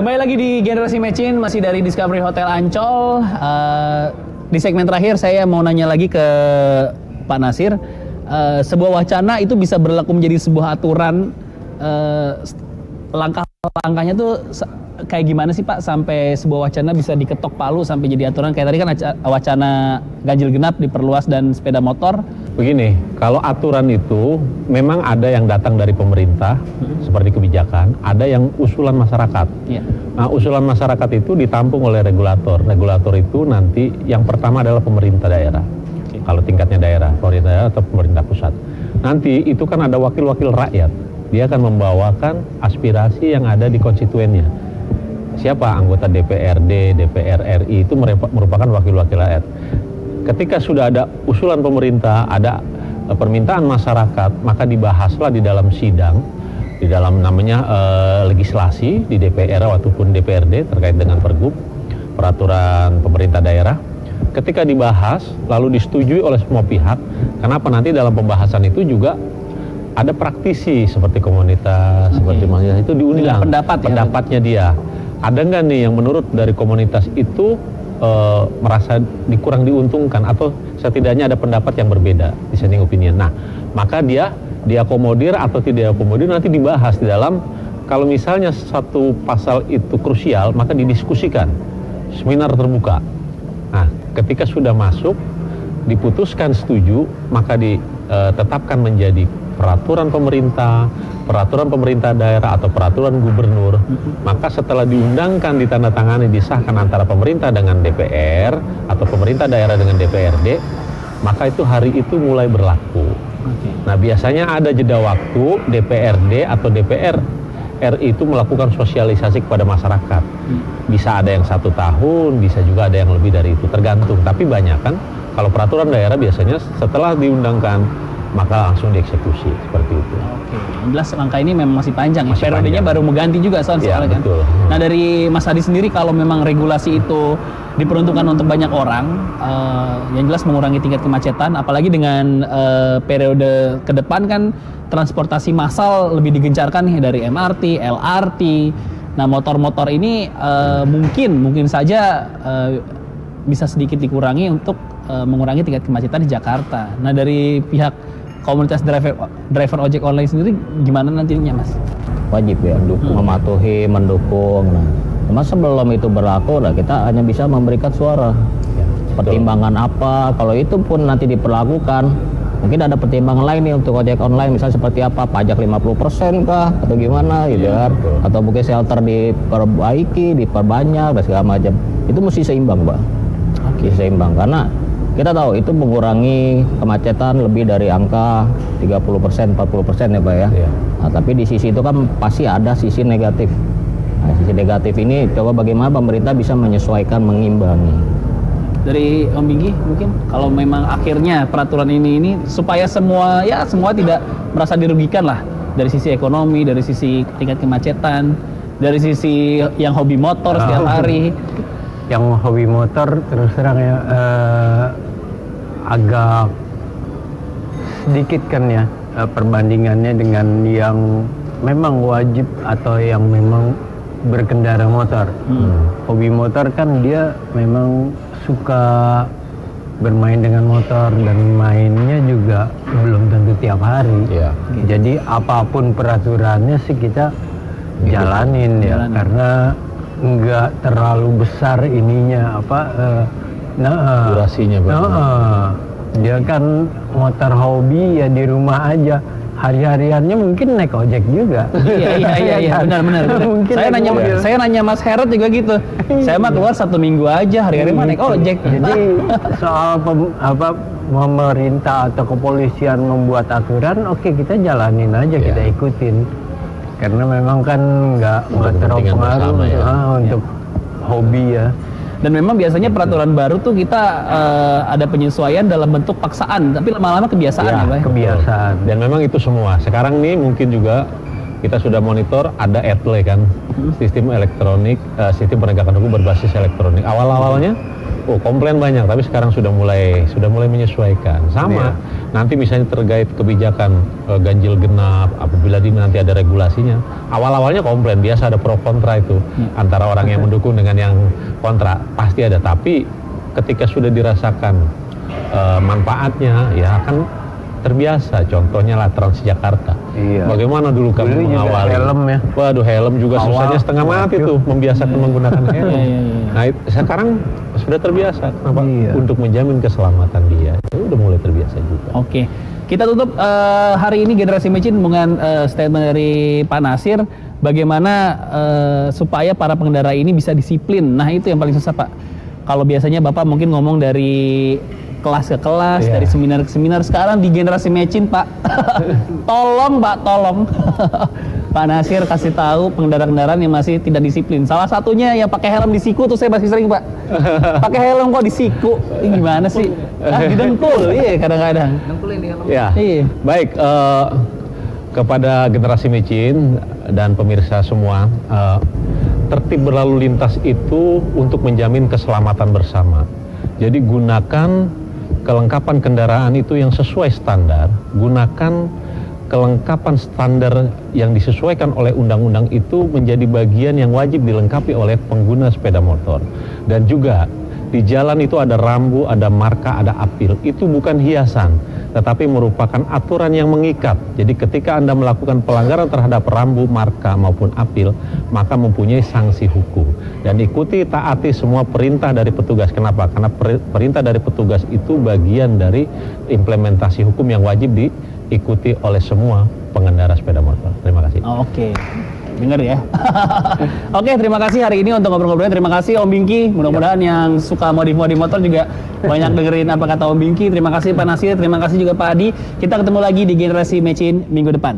Kembali lagi di Generasi Mecin, masih dari Discovery Hotel Ancol. Di segmen terakhir saya mau nanya lagi ke Pak Nasir. Sebuah wacana itu bisa berlaku menjadi sebuah aturan. Langkah-langkahnya tuh kayak gimana sih Pak sampai sebuah wacana bisa diketok palu sampai jadi aturan? Kayak tadi kan wacana ganjil genap diperluas dan sepeda motor. Begini, kalau aturan itu memang ada yang datang dari pemerintah seperti kebijakan, ada yang usulan masyarakat. Yeah. Nah, usulan masyarakat itu ditampung oleh regulator. Regulator itu nanti yang pertama adalah pemerintah daerah. Okay. Kalau tingkatnya daerah, pemerintah daerah atau pemerintah pusat. Nanti itu kan ada wakil-wakil rakyat. Dia akan membawakan aspirasi yang ada di konstituennya. Siapa anggota DPRD, DPR RI itu merupakan wakil-wakil rakyat. Ketika sudah ada usulan pemerintah, ada permintaan masyarakat, maka dibahaslah di dalam sidang, di dalam namanya legislasi di DPR ataupun DPRD terkait dengan pergub, peraturan pemerintah daerah. Ketika dibahas, lalu disetujui oleh semua pihak, kenapa nanti dalam pembahasan itu juga ada praktisi seperti komunitas, seperti masyarakat itu diundang pendapatnya dia. Ada nggak nih yang menurut dari komunitas itu merasa kurang diuntungkan atau setidaknya ada pendapat yang berbeda, dissenting opinion. Nah, maka dia diakomodir atau tidak diakomodir nanti dibahas di dalam, kalau misalnya satu pasal itu krusial maka didiskusikan, seminar terbuka. Nah, ketika sudah masuk diputuskan setuju maka ditetapkan menjadi peraturan pemerintah daerah atau peraturan gubernur. Maka setelah diundangkan, ditandatangani, disahkan antara pemerintah dengan DPR atau pemerintah daerah dengan DPRD, maka itu hari itu mulai berlaku. Nah, biasanya ada jeda waktu DPRD atau DPR RI itu melakukan sosialisasi kepada masyarakat. Bisa ada yang 1 tahun, bisa juga ada yang lebih dari itu, tergantung. Tapi banyak kan kalau peraturan daerah biasanya setelah diundangkan maka langsung dieksekusi seperti itu. Oke, yang jelas langkah ini memang masih panjang. Masih periodenya panjang. baru mengganti juga soalnya kan. Betul. Nah, dari Mas Hadi sendiri, kalau memang regulasi itu diperuntukkan untuk banyak orang, yang jelas mengurangi tingkat kemacetan, apalagi dengan periode ke depan kan transportasi massal lebih digencarkan nih dari MRT, LRT. Nah, motor-motor ini mungkin saja bisa sedikit dikurangi untuk mengurangi tingkat kemacetan di Jakarta. Nah, dari pihak komunitas driver ojek online sendiri gimana nantinya, Mas? Wajib ya, mendukung. Nah, sebelum itu berlaku, kita hanya bisa memberikan suara. Ya, pertimbangan apa? Kalau itu pun nanti diperlakukan, mungkin ada pertimbangan lain nih untuk ojek online, misalnya seperti apa? Pajak 50% kah? Atau gimana gitu kan? Atau mungkin shelter diperbaiki, diperbanyak dan segala macam. Itu mesti seimbang, Pak. Oke, seimbang karena kita tahu itu mengurangi kemacetan lebih dari angka 30%, 40% ya Pak ya. Nah, tapi di sisi itu kan pasti ada sisi negatif. Nah, sisi negatif ini coba bagaimana pemerintah bisa menyesuaikan, mengimbangi. Dari Om Binggi mungkin kalau memang akhirnya peraturan ini supaya semua tidak merasa dirugikan lah, dari sisi ekonomi, dari sisi tingkat kemacetan, dari sisi yang hobi motor setiap hari. Yang hobi motor terus terang ya agak sedikit kan ya perbandingannya dengan yang memang wajib atau yang memang berkendara motor. Hobi motor kan dia memang suka bermain dengan motor dan mainnya juga belum tentu tiap hari. Jadi apapun peraturannya sih kita jalanin ya, karena nggak terlalu besar ininya durasinya dia kan motor hobi ya di rumah aja, hari-hariannya mungkin naik ojek juga. Iya benar. Saya nanya Mas Herod juga gitu. Saya mah keluar 1 minggu aja, hari-hari mah naik ojek. Jadi soal pemerintah atau kepolisian membuat aturan, oke, kita jalanin aja, kita ikutin. Karena memang kan nggak terlalu pengaruh untuk hobi ya. Dan memang biasanya peraturan baru tuh kita ada penyesuaian dalam bentuk paksaan, tapi lama-lama kebiasaan ya Pak? Kebiasaan. Dan memang itu semua. Sekarang nih mungkin juga kita sudah monitor ada ETLE kan, sistem elektronik, sistem penegakan hukum berbasis elektronik. Awal-awalnya Oh, komplain banyak, tapi sekarang sudah mulai menyesuaikan. Sama, nanti misalnya terkait kebijakan ganjil genap, apabila nanti ada regulasinya, awal-awalnya komplain, biasa ada pro kontra itu antara orang yang mendukung dengan yang kontra, pasti ada. Tapi ketika sudah dirasakan manfaatnya, ya akan terbiasa. Contohnya lah Transjakarta. Iya. Bagaimana dulu kami Dulu juga mengawali? helm ya. Waduh, helm juga Awal, susahnya setengah mati tuh membiasakan menggunakan helm. Nah, sekarang sudah terbiasa. Kenapa? Iya. Untuk menjamin keselamatan dia. Ya, udah mulai terbiasa juga. Oke, kita tutup hari ini Generasi Mecin dengan statement dari Pak Nasir. Bagaimana supaya para pengendara ini bisa disiplin. Nah, itu yang paling susah, Pak. Kalau biasanya Bapak mungkin ngomong dari kelas ke kelas, Iya. dari seminar ke seminar. Sekarang di Generasi Mecin, Pak. Tolong, Pak, tolong. Pak Nasir kasih tahu pengendara-kendaraan yang masih tidak disiplin. Salah satunya yang pakai helm di siku tuh saya masih sering, Pak. Pakai helm kok di siku. Ini gimana sih? Didengkul. Iya, kadang-kadang. Ya, Iya. baik. Kepada Generasi Mecin dan pemirsa semua, tertib berlalu lintas itu untuk menjamin keselamatan bersama. Jadi gunakan kelengkapan kendaraan itu yang sesuai standar, gunakan kelengkapan standar yang disesuaikan oleh undang-undang itu menjadi bagian yang wajib dilengkapi oleh pengguna sepeda motor. Dan juga di jalan itu ada rambu, ada marka, ada apil. Itu bukan hiasan, tetapi merupakan aturan yang mengikat. Jadi ketika Anda melakukan pelanggaran terhadap rambu, marka maupun apil, maka mempunyai sanksi hukum. Dan ikuti, taati semua perintah dari petugas. Kenapa? Karena perintah dari petugas itu bagian dari implementasi hukum yang wajib diikuti oleh semua pengendara sepeda motor. Terima kasih. Oke, denger ya. Oke, terima kasih hari ini untuk ngobrol-ngobrolnya. Terima kasih Om Bingki. Mudah-mudahan yang suka modif-modif motor juga banyak dengerin apa kata Om Bingki. Terima kasih Pak Nasir, terima kasih juga Pak Adi. Kita ketemu lagi di Generasi Mecin minggu depan.